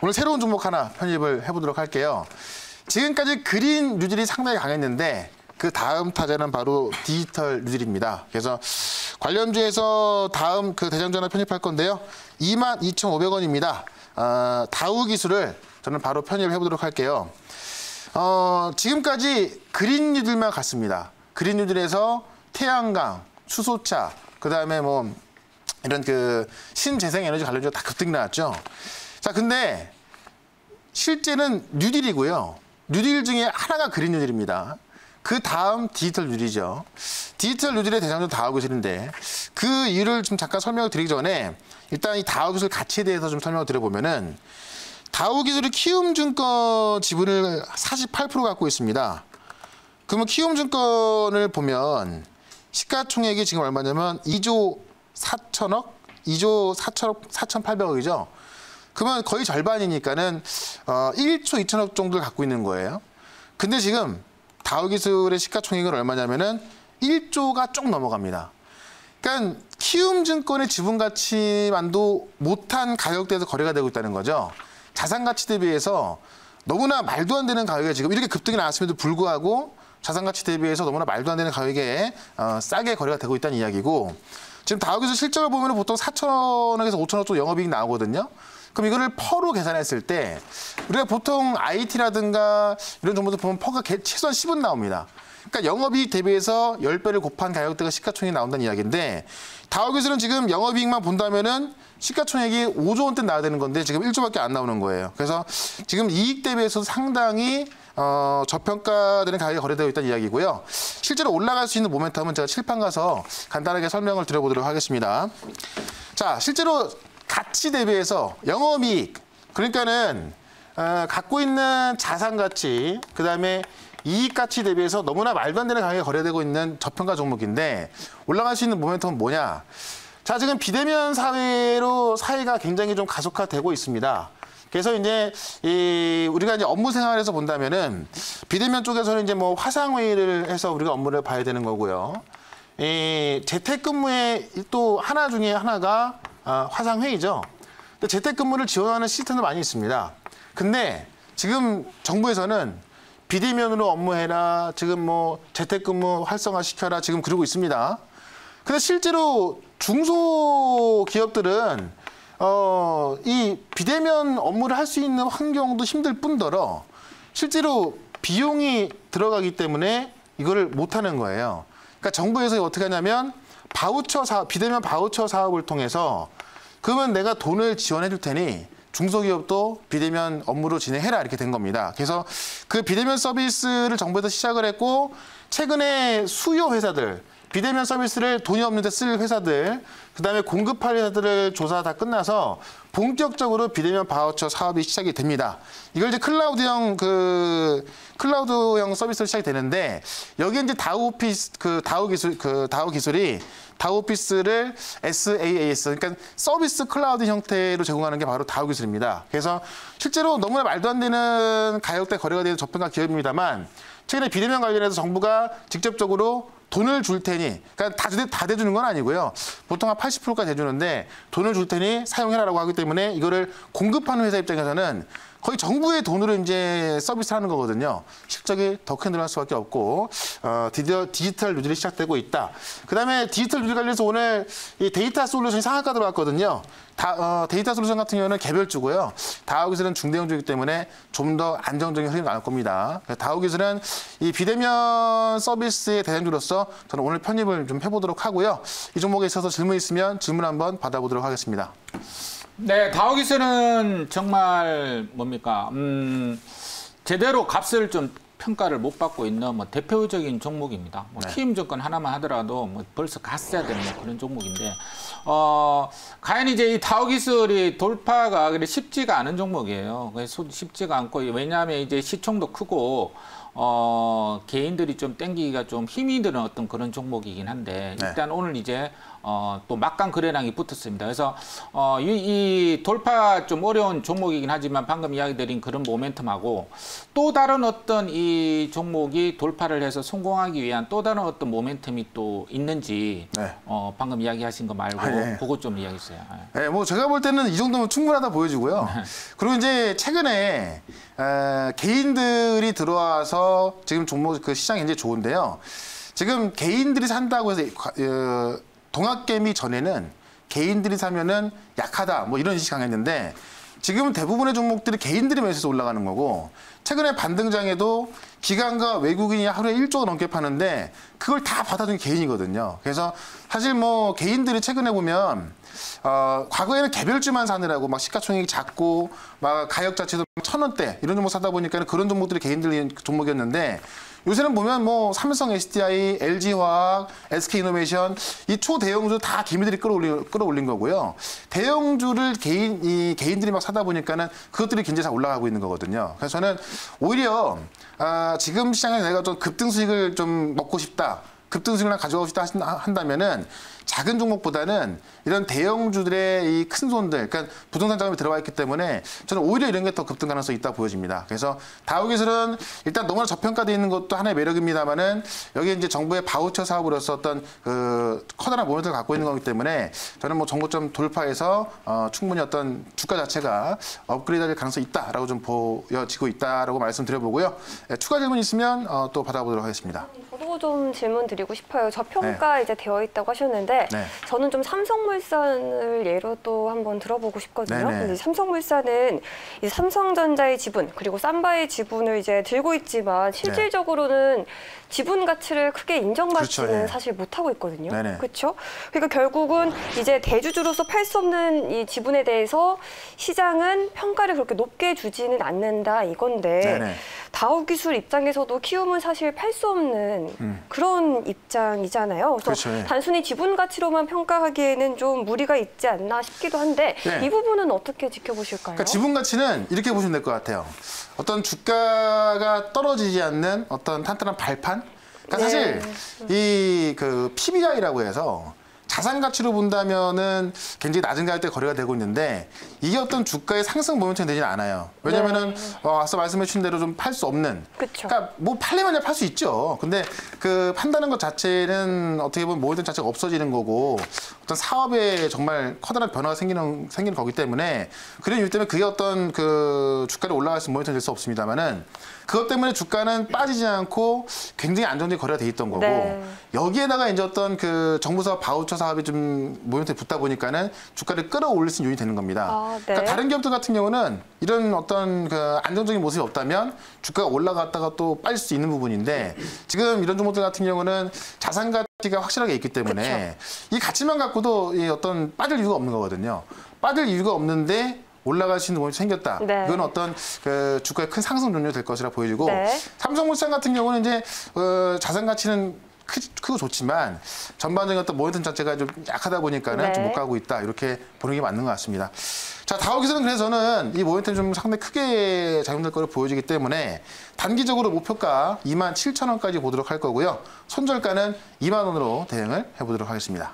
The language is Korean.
오늘 새로운 종목 하나 편입을 해보도록 할게요. 지금까지 그린 뉴딜이 상당히 강했는데 그 다음 타자는 바로 디지털 뉴딜입니다. 그래서 관련주에서 다음 그 대장주 하나 편입할 건데요. 22,500원입니다. 다우 기술을 저는 바로 편입을 해보도록 할게요. 지금까지 그린 뉴딜만 갔습니다. 그린 뉴딜에서 태양광, 수소차, 그다음에 뭐 이런 그 신재생에너지 관련주가 다 급등 나왔죠. 자, 근데 실제는 뉴딜이고요. 뉴딜 중에 하나가 그린 뉴딜입니다. 그 다음 디지털 뉴딜이죠. 디지털 뉴딜의 대장주 다우 기술인데 그 이유를 좀 잠깐 설명을 드리기 전에 일단 이 다우 기술 가치에 대해서 좀 설명을 드려보면은 다우 기술이 키움증권 지분을 48% 갖고 있습니다. 그러면 키움증권을 보면 시가총액이 지금 얼마냐면 2조 4천억? 2조 4,800억이죠. 그러면 거의 절반이니까는 1조 2천억 정도를 갖고 있는 거예요. 근데 지금 다우 기술의 시가총액은 얼마냐면은 1조가 쭉 넘어갑니다. 그러니까 키움증권의 지분 가치만도 못한 가격대에서 거래가 되고 있다는 거죠. 자산 가치 대비해서 너무나 말도 안 되는 가격에 지금 이렇게 급등이 나왔음에도 불구하고 자산 가치 대비해서 너무나 말도 안 되는 가격에 싸게 거래가 되고 있다는 이야기고, 지금 다우 기술 실적을 보면 보통 4천억에서 5천억 정도 영업이익 나오거든요. 그럼 이거를 퍼로 계산했을 때 우리가 보통 IT라든가 이런 정보들 보면 퍼가 최소한 10은 나옵니다. 그러니까 영업이익 대비해서 10배를 곱한 가격대가 시가총액이 나온다는 이야기인데, 다우 기술은 지금 영업이익만 본다면은 시가총액이 5조 원대 나와야 되는 건데 지금 1조밖에 안 나오는 거예요. 그래서 지금 이익 대비해서 상당히 저평가되는 가격이 거래되고 있다는 이야기고요. 실제로 올라갈 수 있는 모멘텀은 제가 칠판 가서 간단하게 설명을 드려보도록 하겠습니다. 자, 실제로 가치 대비해서 영업이익, 그러니까는 갖고 있는 자산 가치, 그다음에 이익 가치 대비해서 너무나 말도 안 되는 가격에 거래되고 있는 저평가 종목인데 올라갈 수 있는 모멘텀은 뭐냐? 자, 지금 비대면 사회로 사회가 굉장히 좀 가속화되고 있습니다. 그래서 이제 우리가 이제 업무 생활에서 본다면은 비대면 쪽에서는 이제 뭐 화상회의를 해서 우리가 업무를 봐야 되는 거고요. 재택근무의 또 하나 중에 하나가 화상회의죠. 근데 재택근무를 지원하는 시스템도 많이 있습니다. 근데 지금 정부에서는 비대면으로 업무해라, 지금 뭐 재택근무 활성화시켜라 지금 그러고 있습니다. 근데 실제로 중소기업들은 이 비대면 업무를 할 수 있는 환경도 힘들 뿐더러 실제로 비용이 들어가기 때문에 이거를 못하는 거예요. 그러니까 정부에서 어떻게 하냐면 바우처 사업, 비대면 바우처 사업을 통해서 그러면 내가 돈을 지원해 줄 테니 중소기업도 비대면 업무로 진행해라 이렇게 된 겁니다. 그래서 그 비대면 서비스를 정부에서 시작을 했고, 최근에 수요 회사들, 비대면 서비스를 돈이 없는데 쓸 회사들, 그다음에 공급할 회사들을 조사 다 끝나서 본격적으로 비대면 바우처 사업이 시작이 됩니다. 이걸 이제 클라우드형 서비스로 시작이 되는데, 여기 이제 다우 기술이 다우 오피스를 SaaS, 그러니까 서비스 클라우드 형태로 제공하는 게 바로 다우 기술입니다. 그래서 실제로 너무나 말도 안 되는 가격대 거래가 되는 저평가 기업입니다만, 최근에 비대면 관련해서 정부가 직접적으로 돈을 줄 테니, 그러니까 다 대주는 건 아니고요. 보통 한 80%까지 대주는데 돈을 줄 테니 사용해라라고 하기 때문에 이거를 공급하는 회사 입장에서는 거의 정부의 돈으로 이제 서비스를 하는 거거든요. 실적이 더 크게 늘어날 수밖에 없고, 드디어 디지털 뉴딜이 시작되고 있다. 그다음에 디지털 뉴딜 관련해서 오늘 이 데이터 솔루션이 상한가 들어왔거든요. 데이터 솔루션 같은 경우는 개별주고요. 다우 기술은 중대형주이기 때문에 좀 더 안정적인 흐름이 나올 겁니다. 다우 기술은 이 비대면 서비스의 대장주로서 저는 오늘 편입을 좀 해보도록 하고요. 이 종목에 있어서 질문 있으면 질문 한번 받아보도록 하겠습니다. 네, 다우 기술은 정말 뭡니까? 제대로 값을 좀 평가를 못 받고 있는 뭐 대표적인 종목입니다. 뭐 네. 키움증권 하나만 하더라도 뭐 벌써 갔어야 되는 뭐 그런 종목인데, 과연 이제 이 다우 기술이 돌파가 그래 쉽지가 않은 종목이에요. 그래서 쉽지가 않고, 왜냐하면 이제 시총도 크고 개인들이 좀 땡기기가 좀 힘이 드는 어떤 그런 종목이긴 한데, 일단 오늘 이제 또 막강 거래량이 붙었습니다. 그래서 이 돌파 좀 어려운 종목이긴 하지만 방금 이야기 드린 그런 모멘텀하고 또 다른 어떤 이 종목이 돌파를 해서 성공하기 위한 또 다른 어떤 모멘텀이 또 있는지 네. 방금 이야기하신 거 말고 네. 그것 좀 이야기해 주세요. 네, 뭐 제가 볼 때는 이 정도면 충분하다 보여지고요. 그리고 이제 최근에 개인들이 들어와서 지금 종목 그 시장이 이제 좋은데요. 지금 개인들이 산다고 해서 동학개미 전에는 개인들이 사면은 약하다 뭐 이런 인식이 강했는데 지금은 대부분의 종목들이 개인들이 매수해서 올라가는 거고 최근에 반등장에도 기관과 외국인이 하루에 1조가 넘게 파는데 그걸 다 받아준 개인이거든요. 그래서 사실 뭐 개인들이 최근에 보면 과거에는 개별주만 사느라고 막 시가총액이 작고 막 가격 자체도 1,000원대 이런 종목 사다 보니까 그런 종목들이 개인들 종목이었는데 요새는 보면 뭐 삼성 SDI, LG화학, SK이노베이션 이 초대형주 다 개미들이 끌어올린 거고요. 대형주를 개인들이 막 사다 보니까는 그것들이 굉장히 잘 올라가고 있는 거거든요. 그래서 저는 오히려 지금 시장에 내가 좀 급등 수익을 좀 먹고 싶다. 급등수익을 가져가고 싶다 한다면은 작은 종목보다는 이런 대형주들의 이 큰 손들, 그러니까 부동산 자금이 들어와 있기 때문에 저는 오히려 이런 게 더 급등 가능성이 있다 보여집니다. 그래서 다우기술은 일단 너무나 저평가되어 있는 것도 하나의 매력입니다만은 여기 이제 정부의 바우처 사업으로서 어떤 그 커다란 모멘텀을 갖고 있는 거기 때문에 저는 뭐 정고점 돌파해서 충분히 어떤 주가 자체가 업그레이드될 가능성이 있다라고 좀 보여지고 있다라고 말씀드려보고요. 추가 질문 있으면 또 받아보도록 하겠습니다. 저도 좀 질문 드리고 싶어요. 저평가 이제 되어 있다고 하셨는데 저는 좀 삼성물산을 예로 또 한번 들어보고 싶거든요. 근데 삼성물산은 이 삼성전자의 지분 그리고 삼바의 지분을 이제 들고 있지만 실질적으로는 지분 가치를 크게 인정받지는 그렇죠, 사실 못하고 있거든요. 네네. 그렇죠? 그러니까 결국은 이제 대주주로서 팔 수 없는 이 지분에 대해서 시장은 평가를 그렇게 높게 주지는 않는다 이건데 네네. 다우기술 입장에서도 키움은 사실 팔 수 없는 그런 입장이잖아요. 그래서 그렇죠, 단순히 지분 가치로만 평가하기에는 좀 무리가 있지 않나 싶기도 한데 이 부분은 어떻게 지켜보실까요? 그러니까 지분 가치는 이렇게 보시면 될 것 같아요. 어떤 주가가 떨어지지 않는 어떤 탄탄한 발판? 그러니까 사실 이 그 PBI라고 해서 자산 가치로 본다면은 굉장히 낮은 가격대 거래가 되고 있는데 이게 어떤 주가의 상승 모멘텀이 되지는 않아요. 왜냐면은 앞서 말씀해 주신 대로 좀 팔 수 없는. 그쵸. 그러니까 뭐 팔려면 팔 수 있죠. 근데 그 판다는 것 자체는 어떻게 보면 모멘텀 자체가 없어지는 거고 어떤 사업에 정말 커다란 변화가 생기는 거기 때문에 그런 이유 때문에 그게 어떤 그 주가를 올라갈 수 있는 모멘텀이 될 수 없습니다만은 그것 때문에 주가는 빠지지 않고 굉장히 안정적인 거래가 돼 있던 거고 여기에다가 이제 어떤 그 정부 사업 바우처 사업이 좀 모멘텀에 붙다 보니까는 주가를 끌어올릴 수 있는 요인이 되는 겁니다. 그러니까 다른 기업들 같은 경우는 이런 어떤 그 안정적인 모습이 없다면 주가가 올라갔다가 또 빠질 수 있는 부분인데 지금 이런 종목들 같은 경우는 자산 가치가 확실하게 있기 때문에 이 가치만 갖고도 이 어떤 빠질 이유가 없는 거거든요. 빠질 이유가 없는데 올라갈 수 있는 모멘텀이 생겼다. 이건 어떤 그 주가의 큰 상승 종료 될 것이라 보여지고 삼성물산 같은 경우는 이제 자산 가치는 크고 좋지만 전반적인 어떤 모멘텀 자체가 좀 약하다 보니까는 좀 못 가고 있다. 이렇게 보는 게 맞는 것 같습니다. 자, 다우기술은 그래서 저는 이 모멘텀이 좀 상당히 크게 작용될 거로 보여지기 때문에 단기적으로 목표가 27,000원까지 보도록 할 거고요. 손절가는 2만 원으로 대응을 해보도록 하겠습니다.